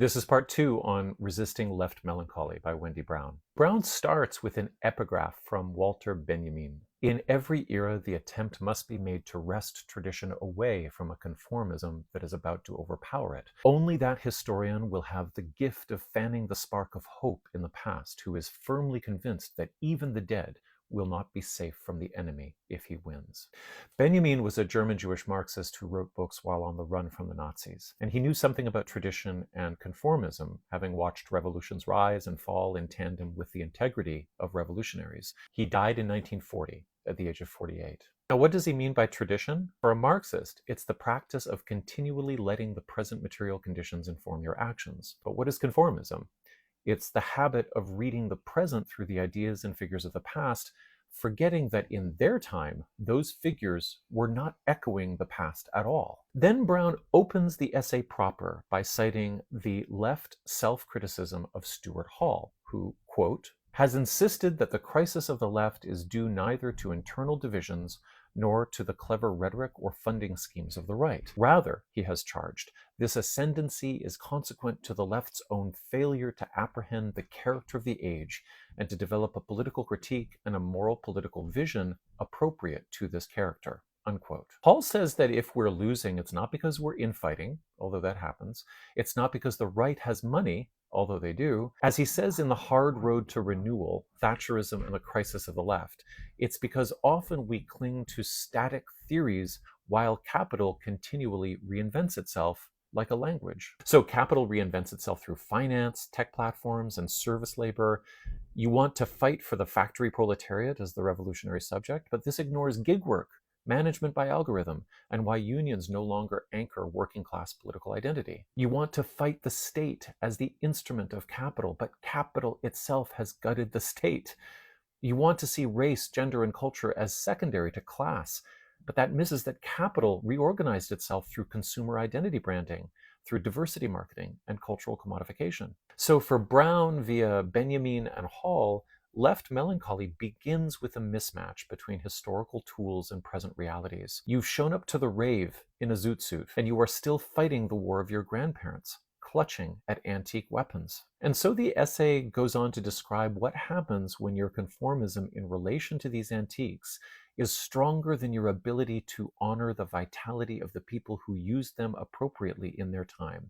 This is part 2 on Resisting Left Melancholy by Wendy Brown. Brown starts with an epigraph from Walter Benjamin. In every era, the attempt must be made to wrest tradition away from a conformism that is about to overpower it. Only that historian will have the gift of fanning the spark of hope in the past, who is firmly convinced that even the dead will not be safe from the enemy if he wins. Benjamin was a German Jewish Marxist who wrote books while on the run from the Nazis, and he knew something about tradition and conformism, having watched revolutions rise and fall in tandem with the integrity of revolutionaries. He died in 1940 at the age of 48. Now, what does he mean by tradition? For a Marxist, it's the practice of continually letting the present material conditions inform your actions. But what is conformism? It's the habit of reading the present through the ideas and figures of the past, forgetting that in their time, those figures were not echoing the past at all. Then Brown opens the essay proper by citing the left self-criticism of Stuart Hall, who, quote, has insisted that the crisis of the left is due neither to internal divisions nor to the clever rhetoric or funding schemes of the right. Rather, he has charged, this ascendancy is consequent to the left's own failure to apprehend the character of the age and to develop a political critique and a moral political vision appropriate to this character. Unquote. Hall says that if we're losing, it's not because we're infighting, although that happens. It's not because the right has money, although they do. As he says in The Hard Road to Renewal, Thatcherism and the Crisis of the Left, it's because often we cling to static theories while capital continually reinvents itself like a language. So capital reinvents itself through finance, tech platforms, and service labor. You want to fight for the factory proletariat as the revolutionary subject, but this ignores gig work, management by algorithm, and why unions no longer anchor working class political identity. You want to fight the state as the instrument of capital, but capital itself has gutted the state. You want to see race, gender, and culture as secondary to class, but that misses that capital reorganized itself through consumer identity branding, through diversity marketing, and cultural commodification. So for Brown, via Benjamin and Hall, Left Melancholy begins with a mismatch between historical tools and present realities. You've shown up to the rave in a zoot suit, and you are still fighting the war of your grandparents, clutching at antique weapons. And so the essay goes on to describe what happens when your conformism in relation to these antiques is stronger than your ability to honor the vitality of the people who used them appropriately in their time.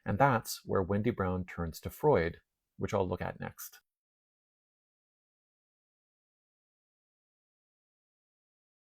And that's where Wendy Brown turns to Freud, which I'll look at next.